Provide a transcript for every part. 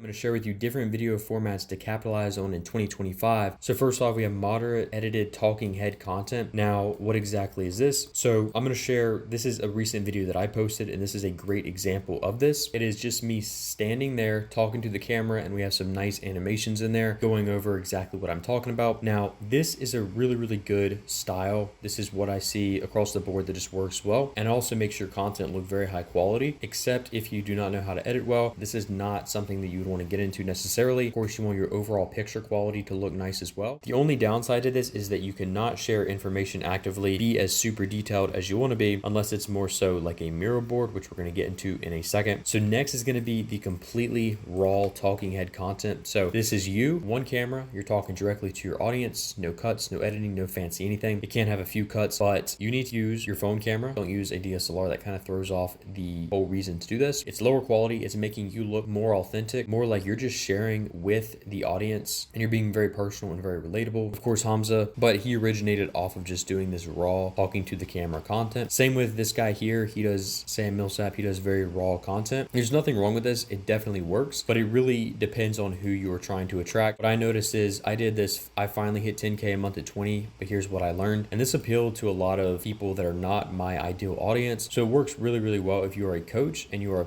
I'm going to share with you different video formats to capitalize on in 2025. So first off, we have moderate edited talking head content. Now, what exactly is this? So I'm going to share, this is a recent video that I posted, and this is a great example of this. It is just me standing there talking to the camera, and we have some nice animations in there going over exactly what I'm talking about. Now, this is a really, really good style. This is what I see across the board that just works well, and also makes your content look very high quality, except if you do not know how to edit well. This is not something that you would want to get into necessarily. Of course, you want your overall picture quality to look nice as well. The only downside to this is that you cannot share information actively, be as super detailed as you want to be, unless it's more so like a mirror board, which we're going to get into in a second. So next is going to be the completely raw talking head content. So this is you, one camera, you're talking directly to your audience, no cuts, no editing, no fancy anything. You can't have a few cuts, but you need to use your phone camera. Don't use a DSLR. That kind of throws off the whole reason to do this. It's lower quality. It's making you look more authentic, more like you're just sharing with the audience, and you're being very personal and very relatable. Of course, Hamza, but he originated off of just doing this raw talking to the camera content. Same with this guy here. He does, Sam Millsap, he does very raw content. There's nothing wrong with this. It definitely works, but it really depends on who you are trying to attract. What I noticed is I did this, I finally hit 10K a month at 20, but here's what I learned. And this appealed to a lot of people that are not my ideal audience. So it works really, really well if you are a coach and you are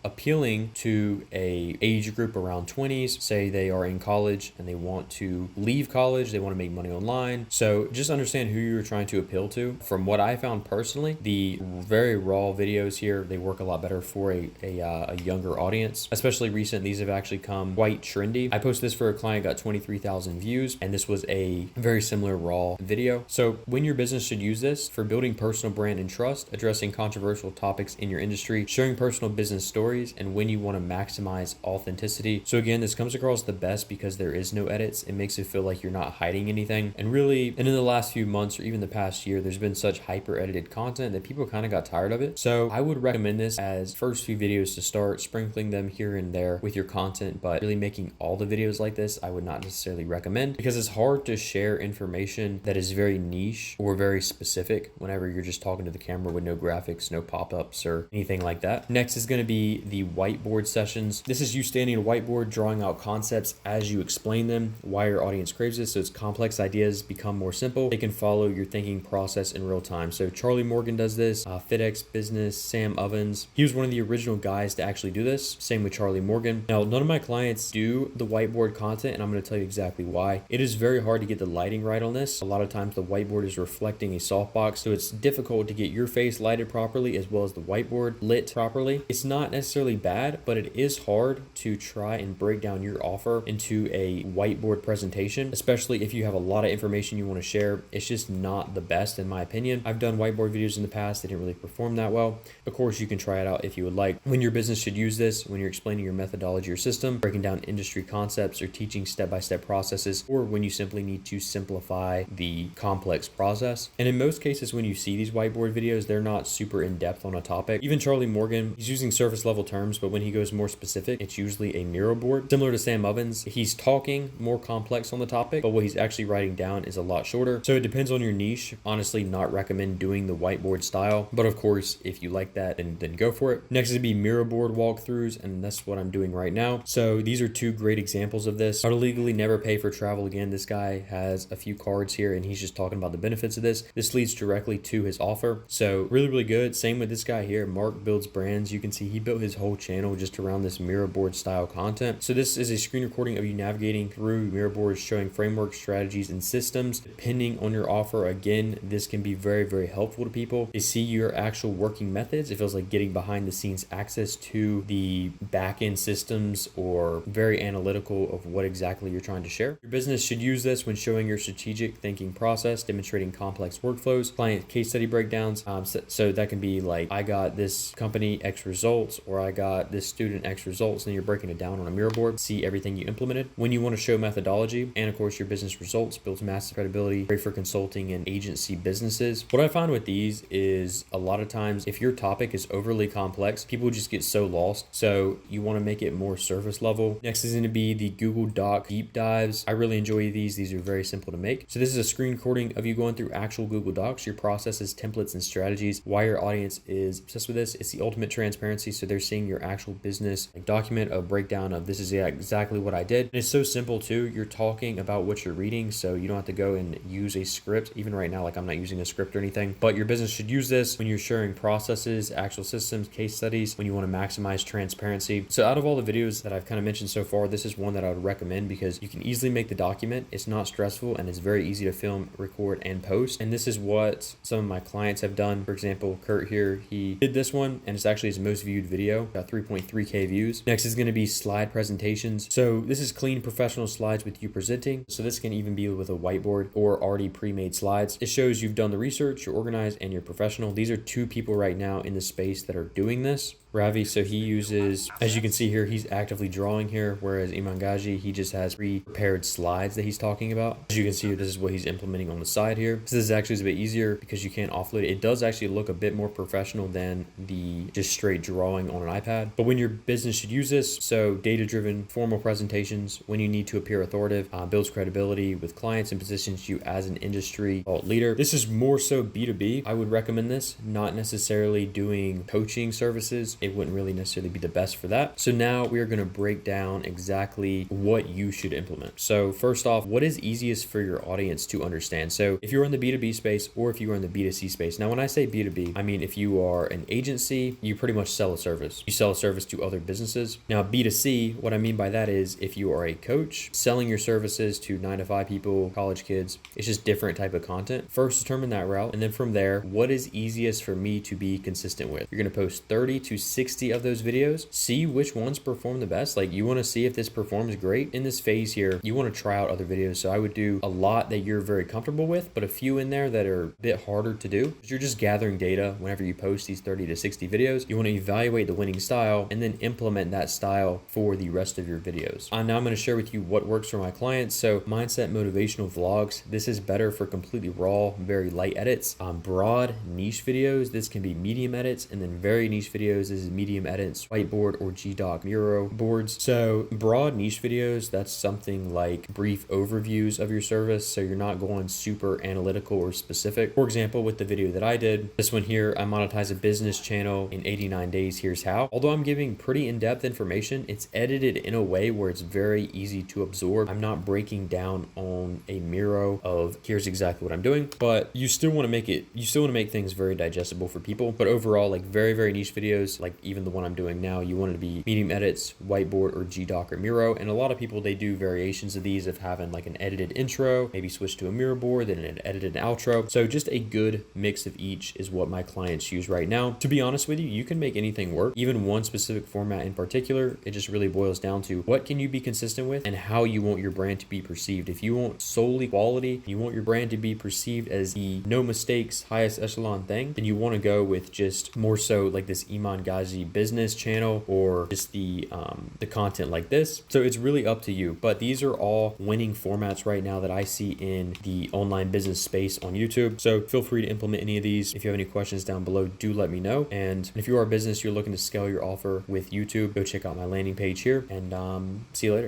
appealing to a age group around 20s. Say they are in college and they want to leave college, they want to make money online. So just understand who you're trying to appeal to. From what I found personally, the very raw videos here, they work a lot better for a younger audience, especially recent. These have actually come quite trendy. I posted this for a client, got 23,000 views, and this was a very similar raw video. So when your business should use this for building personal brand and trust, addressing controversial topics in your industry, sharing personal business stories, and when you want to maximize authenticity. So again, this comes across the best because there is no edits. It makes it feel like you're not hiding anything. And in the last few months or even the past year, there's been such hyper edited content that people kind of got tired of it. So I would recommend this as first few videos to start, sprinkling them here and there with your content, but really making all the videos like this, I would not necessarily recommend, because it's hard to share information that is very niche or very specific whenever you're just talking to the camera with no graphics, no pop-ups or anything like that. Next is going to be the whiteboard sessions. This is you standing at a whiteboard, drawing out concepts as you explain them, why your audience craves this. So it's complex ideas become more simple. They can follow your thinking process in real time. So Charlie Morgan does this, FitX Business, Sam Ovens. He was one of the original guys to actually do this. Same with Charlie Morgan. Now, none of my clients do the whiteboard content, and I'm going to tell you exactly why. It is very hard to get the lighting right on this. A lot of times the whiteboard is reflecting a softbox, so it's difficult to get your face lighted properly as well as the whiteboard lit properly. It's not necessarily bad, but it is hard to try and break down your offer into a whiteboard presentation, especially if you have a lot of information you want to share. It's just not the best in my opinion. I've done whiteboard videos in the past. They didn't really perform that well. Of course, you can try it out if you would like. When your business should use this, when you're explaining your methodology or system, breaking down industry concepts or teaching step-by-step processes, or when you simply need to simplify the complex process. And in most cases, when you see these whiteboard videos, they're not super in-depth on a topic. Even Charlie Morgan, he's using surface level terms, but when he goes more specific, it's usually a mirror board. Similar to Sam Ovens, he's talking more complex on the topic, but what he's actually writing down is a lot shorter. So it depends on your niche. Honestly, not recommend doing the whiteboard style, but of course, if you like that, then go for it. Next is to be mirror board walkthroughs, and that's what I'm doing right now. So these are two great examples of this. How to legally never pay for travel again. This guy has a few cards here, and he's just talking about the benefits of this. This leads directly to his offer. So really, really good. Same with this guy here, Mark Builds Brands. You can see he built his whole channel just around this mirror board style content. So this is a screen recording of you navigating through mirror boards, showing frameworks, strategies, and systems. Depending on your offer, again, this can be very, very helpful to people. They see your actual working methods. It feels like getting behind the scenes access to the back-end systems, or very analytical of what exactly you're trying to share. Your business should use this when showing your strategic thinking process, demonstrating complex workflows, client case study breakdowns. So that can be like, I got this company X results, or I got this student X results, and you're breaking it down on a mirror board, see everything you implemented. When you want to show methodology, and of course your business results, builds massive credibility, great for consulting and agency businesses. What I find with these is a lot of times, if your topic is overly complex, people just get so lost. So you want to make it more surface level. Next is going to be the Google Doc deep dives. I really enjoy these. These are very simple to make. So this is a screen recording of you going through actual Google Docs, your processes, templates, and strategies, why your audience is obsessed with this. It's the ultimate transparency. So they're seeing your actual business like document of breakdown of this is exactly what I did. And it's so simple too. You're talking about what you're reading, so you don't have to go and use a script. Even right now, like I'm not using a script or anything, but your business should use this when you're sharing processes, actual systems, case studies, when you want to maximize transparency. So out of all the videos that I've kind of mentioned so far, this is one that I would recommend because you can easily make the document. It's not stressful and it's very easy to film, record, and post. And this is what some of my clients have done. For example, Kurt here, he did this one and it's actually his most viewed video, got 3.3K views. Next is going to be slide presentations. So this is clean professional slides with you presenting. So this can even be with a whiteboard or already pre-made slides. It shows you've done the research, you're organized, and you're professional. These are two people right now in the space that are doing this. Ravi, so he uses, as you can see here, he's actively drawing here, whereas Imangaji, he just has pre-prepared slides that he's talking about. As you can see, this is what he's implementing on the side here. So this is actually a bit easier because you can't offload it. It does actually look a bit more professional than the just straight drawing on an iPad. But when your business should use this, so data-driven, formal presentations, when you need to appear authoritative, builds credibility with clients and positions you as an industry thought leader. This is more so B2B. I would recommend this, not necessarily doing coaching services. It wouldn't really necessarily be the best for that. So now we are going to break down exactly what you should implement. So first off, what is easiest for your audience to understand? So if you're in the B2B space or if you are in the B2C space. Now, when I say B2B, I mean, if you are an agency, you pretty much sell a service. You sell a service to other businesses. Now, B2C, what I mean by that is if you are a coach selling your services to 9-to-5 people, college kids, it's just different type of content. First, determine that route. And then from there, what is easiest for me to be consistent with? You're going to post 30 to 60 of those videos, see which ones perform the best. Like you want to see if this performs great. In this phase here, you want to try out other videos. So I would do a lot that you're very comfortable with, but a few in there that are a bit harder to do. You're just gathering data whenever you post these 30 to 60 videos. You want to evaluate the winning style and then implement that style for the rest of your videos. Now I'm going to share with you what works for my clients. So mindset motivational vlogs. This is better for completely raw, very light edits. Broad niche videos. This can be medium edits, and then very niche videos. This is medium edits, whiteboard or GDoc Miro boards. So broad niche videos, that's something like brief overviews of your service. So you're not going super analytical or specific. For example, with the video that I did, this one here, I monetize a business channel in 89 days. Here's how. Although I'm giving pretty in-depth information, it's edited in a way where it's very easy to absorb. I'm not breaking down on a Miro of here's exactly what I'm doing, but you still want to make things very digestible for people. But overall, like very, very niche videos, like even the one I'm doing now, you want it to be medium edits, whiteboard or GDoc or Miro. And a lot of people, they do variations of these of having like an edited intro, maybe switch to a Miro board, then an edited outro. So just a good mix of each is what my clients use right now. To be honest with you, you can make anything work, even one specific format in particular. It just really boils down to what can you be consistent with and how you want your brand to be perceived. If you want solely quality, you want your brand to be perceived as the no mistakes, highest echelon thing, then you want to go with just more so like this Iman Ghazi business channel or just the content like this. So it's really up to you, but these are all winning formats right now that I see in the online business space on YouTube. So feel free to implement any of these. If you have any questions down below, do let me know. And if you are a business, you're looking to scale your offer with YouTube, go check out my landing page here and see you later.